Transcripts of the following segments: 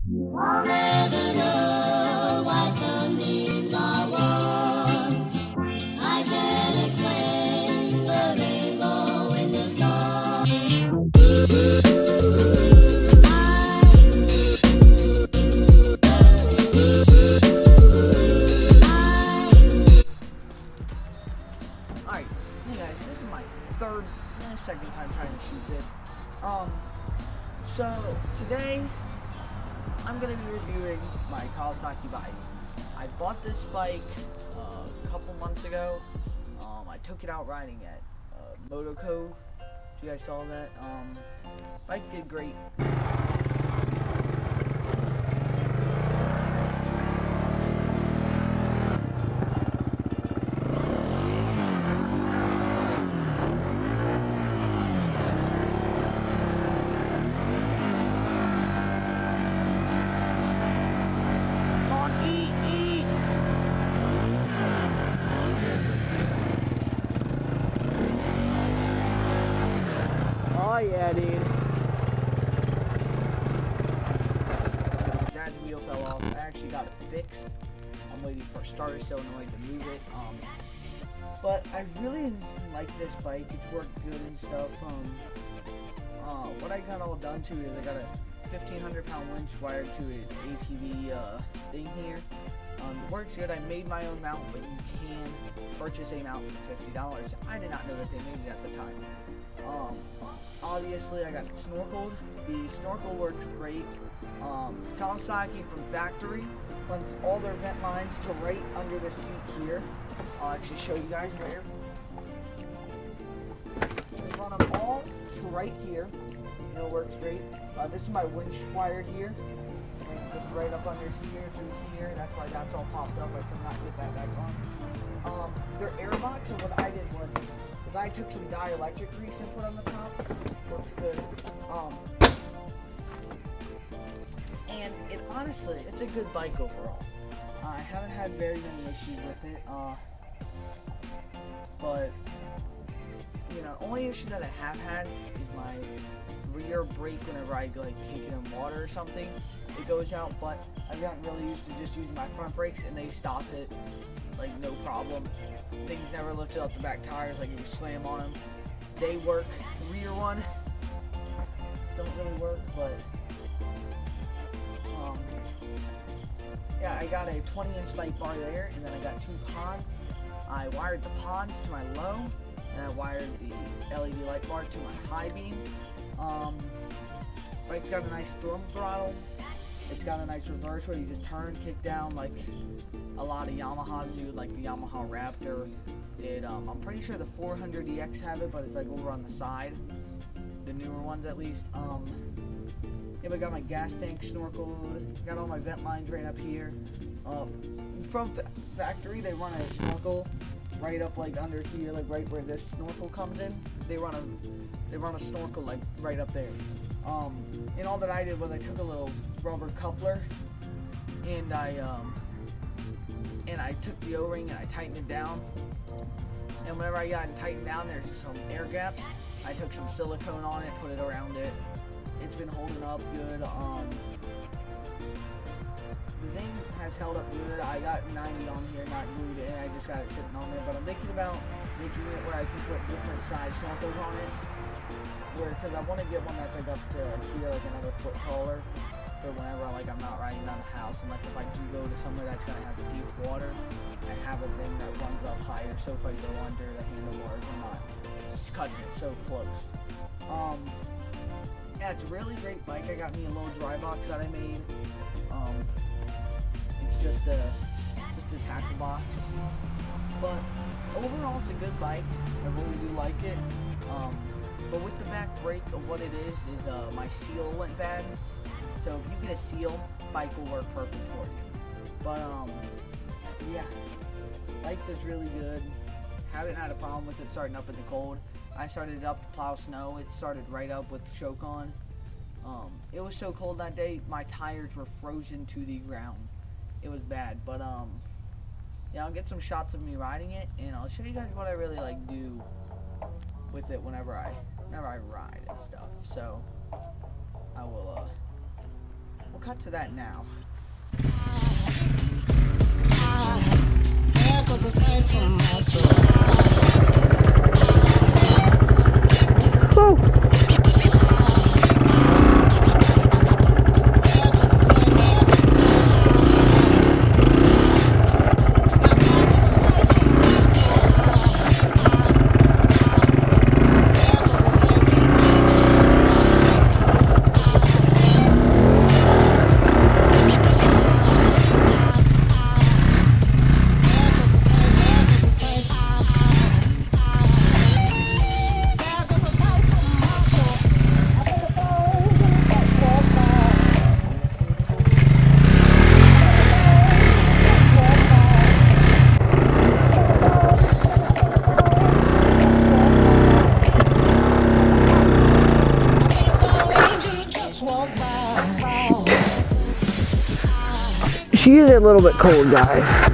I'll never know why some needs are warm. I can't explain the rainbow in the storm. Alright, hey guys, this is my second time trying to shoot this. So today I'm gonna be reviewing my Kawasaki bayou. I bought this bike a couple months ago. I took it out riding at Moto Cove. You guys saw that? Bike did great. Oh yeah, dude. Dad's wheel fell off. I actually got it fixed. I'm waiting for a starter solenoid to move it. But I really like this bike. It's worked good and stuff. What I got all done to is I got a 1,500-pound winch wired to an ATV thing here. It works good. I made my own mount, but you can purchase a mount for $50. I did not know that they made it at the time. Obviously, I got it snorkeled. The snorkel works great. Kawasaki from factory runs all their vent lines to right under the seat here. I'll actually show you guys where. They run them all to right here. You know, it works great. This is my winch wired here. Just right up under here through here. That's why that's all popped up. I could not get that back on. Their airbox, and what I did was I took some dielectric grease and put on the top. Works good. And it honestly, it's a good bike overall. I haven't had very many issues with it. But you know, only issue that I have had is my rear brake whenever I like kick it in water or something. It goes out, but I've gotten really used to just using my front brakes and they stop it like no problem. Things never lifted up the back tires, like if you slam on them, they work. The rear one don't really work, but yeah, I got a 20-inch light bar there, and then I got two pods. I wired the pods to my low, and I wired the LED light bar to my high beam. Bike's got a nice thumb throttle. It's got a nice reverse where you just turn, kick down like a lot of Yamahas do, like the Yamaha Raptor. I'm pretty sure the 400EX have it, but it's like over on the side. The newer ones at least. Yeah, I got my gas tank snorkeled. Got all my vent lines right up here. From factory, they run a snorkel right up like under here, like right where this snorkel comes in. They run a snorkel like right up there. And all that I did was I took a little rubber coupler and I took the O-ring and I tightened it down. And whenever I got it tightened down, there's some air gaps. I took some silicone on it, put it around it. It's been holding up good. The thing has held up good. I got 90 on here, not glued in. I just got it sitting on there. But I'm thinking about making it where I can put different side snorkels on it. Because I want to get one that's like up to here, like another foot taller. For whenever I'm not riding down the house, and like if I do go to somewhere that's gonna have deep water, I have a thing that runs up higher, so if I go under the handlebars, I'm not cutting it so close. Yeah, it's a really great bike. I got me a little dry box that I made. It's just a tackle box, but overall it's a good bike. I really do like it. But with the back brake, of what it is my seal went bad. So if you get a seal, bike will work perfect for you. But yeah, bike is really good. Haven't had a problem with it starting up in the cold. I started it up to plow snow. It started right up with the choke on. It was so cold that day, my tires were frozen to the ground. It was bad, but yeah, I'll get some shots of me riding it, and I'll show you guys what I really do with it whenever I ride and stuff. So I will. We'll cut to that now. There goes a sign from my soul. Woo! She is a little bit cold, guys.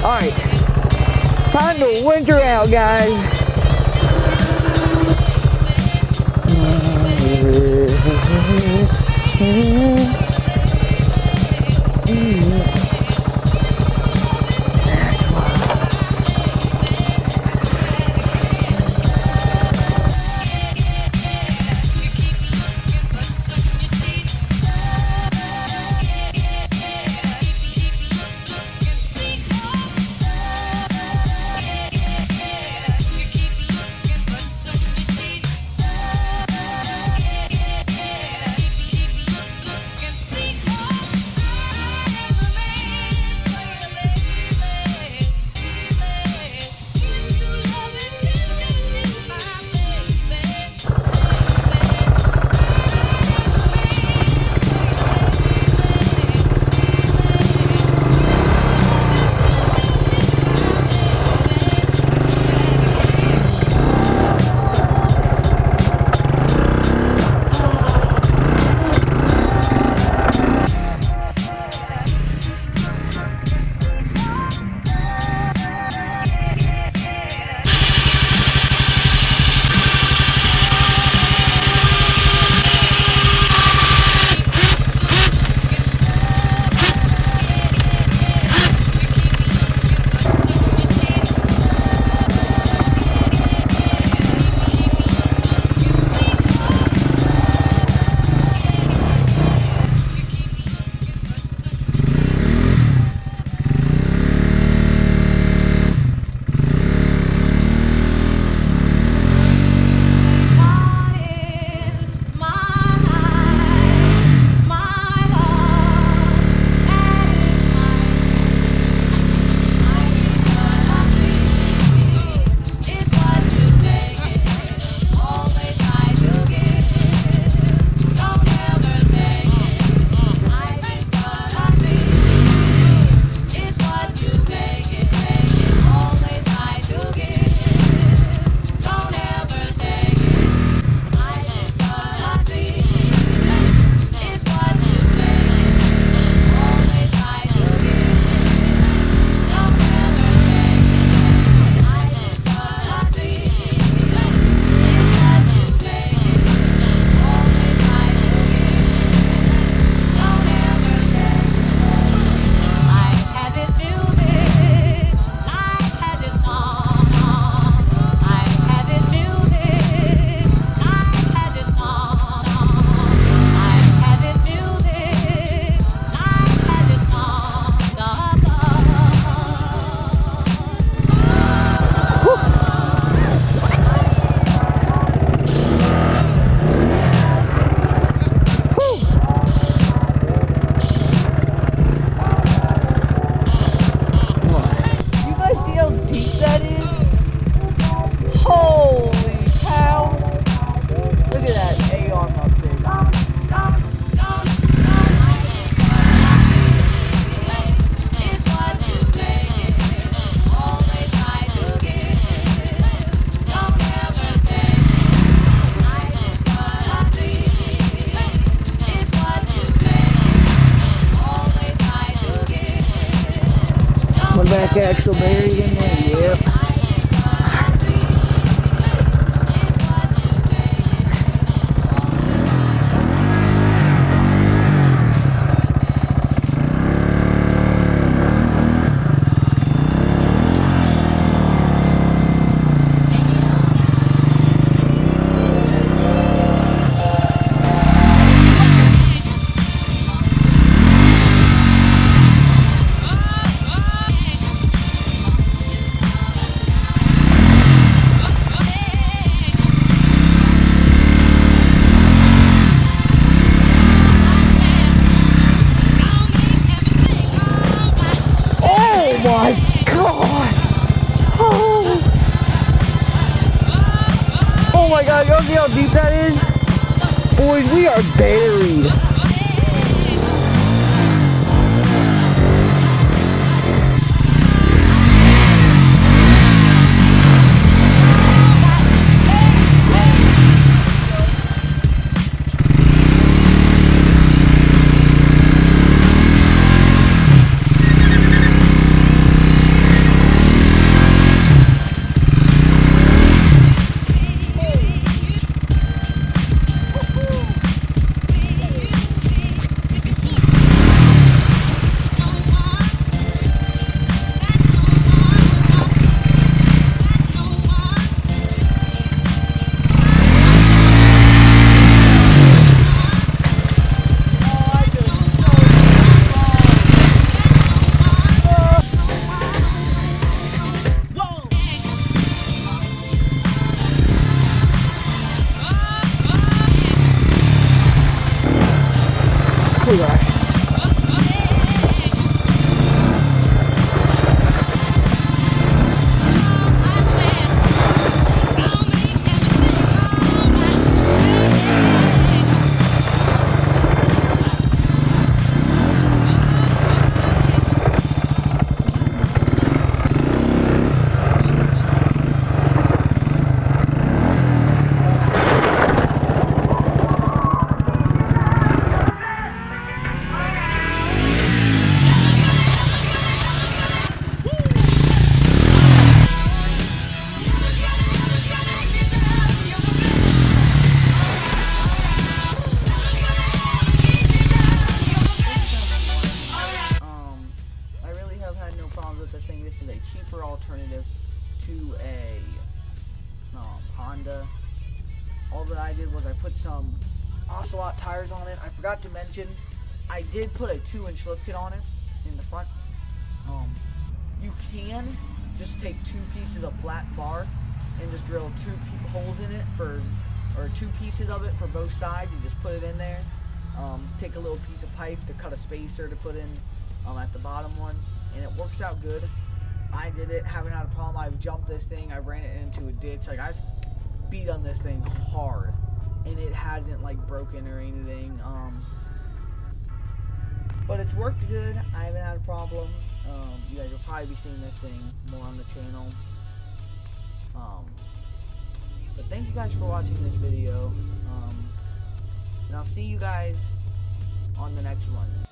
Alright, time to winter out, guys. actual battery in there, yep. Oh my god! Oh, oh my god, y'all see how deep that is? Boys, we are buried. Oh gosh. I really have had no problems with this thing. This is a cheaper alternative to a Honda. All that I did was I put some Ocelot tires on it. I forgot to mention, I did put a 2-inch lift kit on it in the front. You can just take 2 pieces of flat bar and just drill 2 holes in it or 2 pieces of it for both sides. You just put it in there. Take a little piece of pipe to cut a spacer to put in at the bottom one, and it works out good. I did it, haven't had a problem. I've jumped this thing, I ran it into a ditch. Like, I've beat on this thing hard, and it hasn't like broken or anything. But it's worked good. I haven't had a problem. You guys will probably be seeing this thing more on the channel. But thank you guys for watching this video. And I'll see you guys on the next one.